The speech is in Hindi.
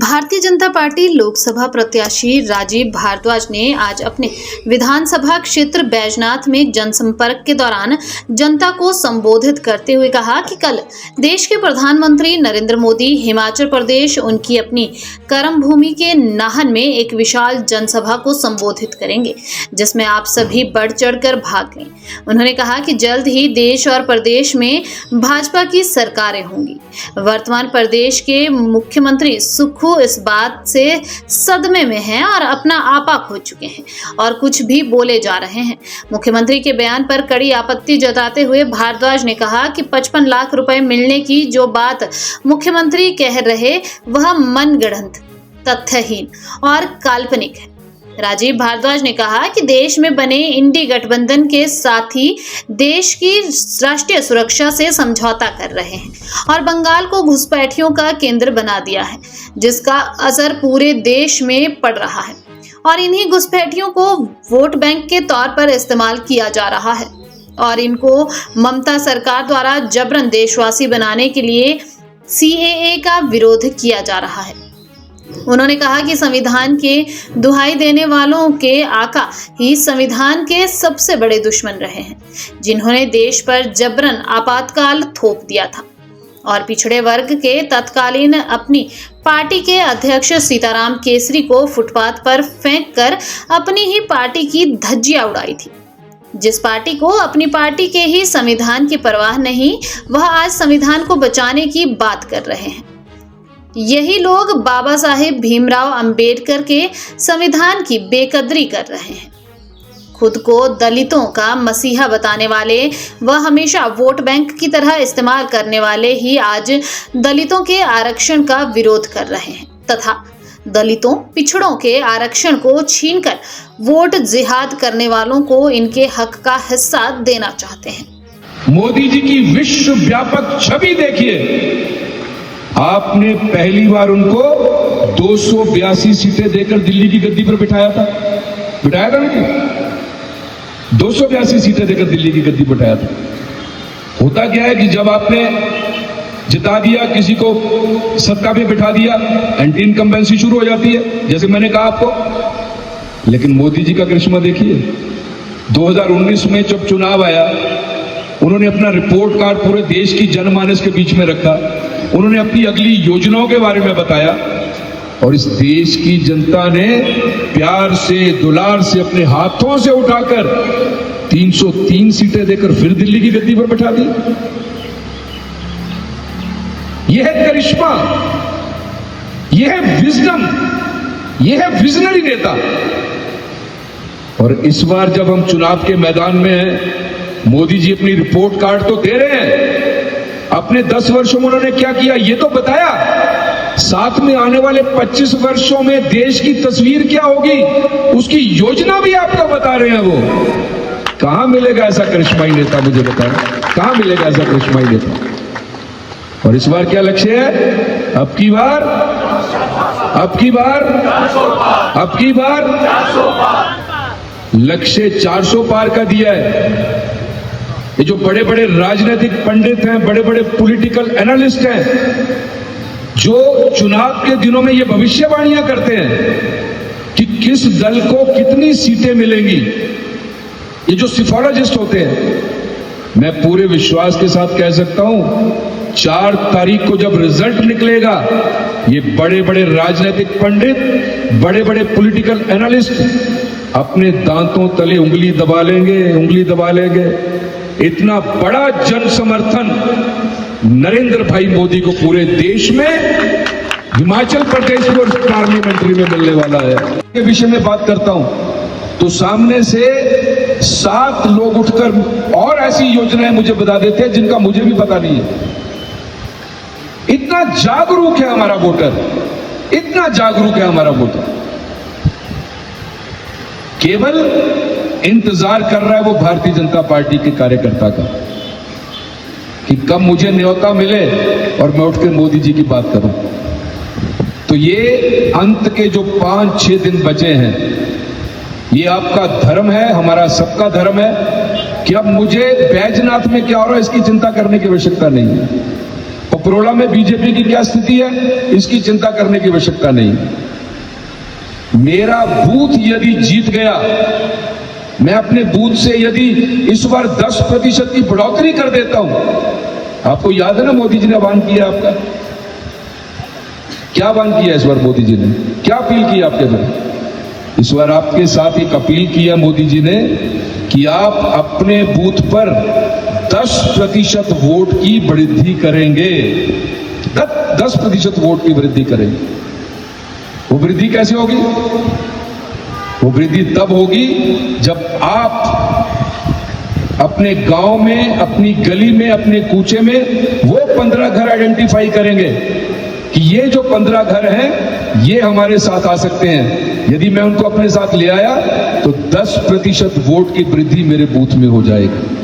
भारतीय जनता पार्टी लोकसभा प्रत्याशी राजीव भारद्वाज ने आज अपने विधानसभा क्षेत्र बैजनाथ में जनसंपर्क के दौरान जनता को संबोधित करते हुए कहा कि कल देश के प्रधानमंत्री नरेंद्र मोदी हिमाचल प्रदेश उनकी अपनी कर्म भूमि के नाहन में एक विशाल जनसभा को संबोधित करेंगे, जिसमें आप सभी बढ़ चढ़कर भाग लें। उन्होंने कहा कि जल्द ही देश और प्रदेश में भाजपा की सरकारें होंगी। वर्तमान प्रदेश के मुख्यमंत्री सुक्खू इस बात से सदमे में हैं और अपना आपा खो चुके हैं और कुछ भी बोले जा रहे हैं। मुख्यमंत्री के बयान पर कड़ी आपत्ति जताते हुए भारद्वाज ने कहा कि 55 लाख रुपए मिलने की जो बात मुख्यमंत्री कह रहे वह मनगढ़ंत, तथ्यहीन और काल्पनिक है। राजीव भारद्वाज ने कहा कि देश में बने इंडी गठबंधन के साथी देश की राष्ट्रीय सुरक्षा से समझौता कर रहे हैं और बंगाल को घुसपैठियों का केंद्र बना दिया है, जिसका असर पूरे देश में पड़ रहा है और इन्हीं घुसपैठियों को वोट बैंक के तौर पर इस्तेमाल किया जा रहा है और इनको ममता सरकार द्वारा जबरन देशवासी बनाने के लिए CAA का विरोध किया जा रहा है। उन्होंने कहा कि संविधान के दुहाई देने वालों के आका ही संविधान के सबसे बड़े दुश्मन रहे हैं, जिन्होंने देश पर जबरन आपातकाल थोप दिया था और पिछड़े वर्ग के तत्कालीन अपनी पार्टी के अध्यक्ष सीताराम केसरी को फुटपाथ पर फेंक कर अपनी ही पार्टी की धज्जियां उड़ाई थी। जिस पार्टी को अपनी पार्टी के ही संविधान की परवाह नहीं, वह आज संविधान को बचाने की बात कर रहे हैं। यही लोग बाबा साहेब भीमराव अंबेडकर के संविधान की बेकदरी कर रहे हैं। खुद को दलितों का मसीहा बताने वाले व हमेशा वोट बैंक की तरह इस्तेमाल करने वाले ही आज दलितों के आरक्षण का विरोध कर रहे हैं तथा दलितों पिछड़ों के आरक्षण को छीनकर वोट जिहाद करने वालों को इनके हक का हिस्सा देना चाहते हैं। मोदी जी की विश्व व्यापक छवि देखिए। आपने पहली बार उनको 282 सीटें देकर दिल्ली की गद्दी पर बिठाया था उनको 282 सीटें देकर दिल्ली की गद्दी पर बिठाया था। होता क्या है कि जब आपने जिता दिया, किसी को सत्ता पे बिठा दिया, एंटी इनकम्बेंसी शुरू हो जाती है, जैसे मैंने कहा आपको। लेकिन मोदी जी का करिश्मा देखिए, 2019 में जब चुनाव आया, उन्होंने अपना रिपोर्ट कार्ड पूरे देश की जनमानस के बीच में रखा। उन्होंने अपनी अगली योजनाओं के बारे में बताया और इस देश की जनता ने प्यार से, दुलार से, अपने हाथों से उठाकर 303 सीटें देकर फिर दिल्ली की गद्दी पर बैठा दी। यह है करिश्मा, यह है विजडम, यह है विजनरी नेता। और इस बार जब हम चुनाव के मैदान में हैं, मोदी जी अपनी रिपोर्ट कार्ड तो दे रहे हैं, अपने 10 वर्षों में उन्होंने क्या किया ये तो बताया, साथ में आने वाले 25 वर्षों में देश की तस्वीर क्या होगी उसकी योजना भी आपको बता रहे हैं। वो कहां मिलेगा ऐसा करिश्माई नेता, मुझे बताएं, कहां मिलेगा ऐसा करिश्माई नेता। और इस बार क्या लक्ष्य है? अब की बार लक्ष्य 400 पार का दिया है। ये जो बड़े बड़े राजनीतिक पंडित हैं, बड़े बड़े पॉलिटिकल एनालिस्ट हैं, जो चुनाव के दिनों में ये भविष्यवाणियां करते हैं कि किस दल को कितनी सीटें मिलेंगी, ये जो सिफोलॉजिस्ट होते हैं, मैं पूरे विश्वास के साथ कह सकता हूं 4 तारीख को जब रिजल्ट निकलेगा, ये बड़े बड़े राजनीतिक पंडित, बड़े बड़े पॉलिटिकल एनालिस्ट अपने दांतों तले उंगली दबा लेंगे। इतना बड़ा जन समर्थन नरेंद्र भाई मोदी को पूरे देश में, हिमाचल प्रदेश को पार्लियामेंट्री में मिलने वाला है। के विषय में बात करता हूं तो सामने से 7 लोग उठकर और ऐसी योजनाएं मुझे बता देते हैं जिनका मुझे भी पता नहीं है। इतना जागरूक है हमारा वोटर, इतना जागरूक है हमारा वोटर। केवल इंतजार कर रहा है वो भारतीय जनता पार्टी के कार्यकर्ता का कि कब मुझे न्योता मिले और मैं उठ के मोदी जी की बात करूं। तो ये अंत के जो 5-6 दिन बचे हैं, ये आपका धर्म है, हमारा सबका धर्म है कि अब मुझे बैजनाथ में क्या हो रहा है इसकी चिंता करने की आवश्यकता नहीं है। तो पपरोड़ा में बीजेपी की क्या स्थिति है, इसकी चिंता करने की आवश्यकता नहीं। मेरा बूथ यदि जीत गया, मैं अपने बूथ से यदि इस बार 10% की बढ़ोतरी कर देता हूं, आपको याद है ना मोदी जी ने आह्वान किया, आपका क्या आह्वान किया इस बार मोदी जी ने, क्या अपील की आपके द्वारा? इस बार आपके साथ एक अपील किया मोदी जी ने कि आप अपने बूथ पर 10% वोट की वृद्धि करेंगे, 10% वोट की वृद्धि करेंगे। वो वृद्धि कैसे होगी? वो वृद्धि तब होगी जब आप अपने गांव में, अपनी गली में, अपने कूचे में वो 15 घर आइडेंटिफाई करेंगे कि ये जो 15 घर हैं ये हमारे साथ आ सकते हैं। यदि मैं उनको अपने साथ ले आया तो 10% वोट की वृद्धि मेरे बूथ में हो जाएगी।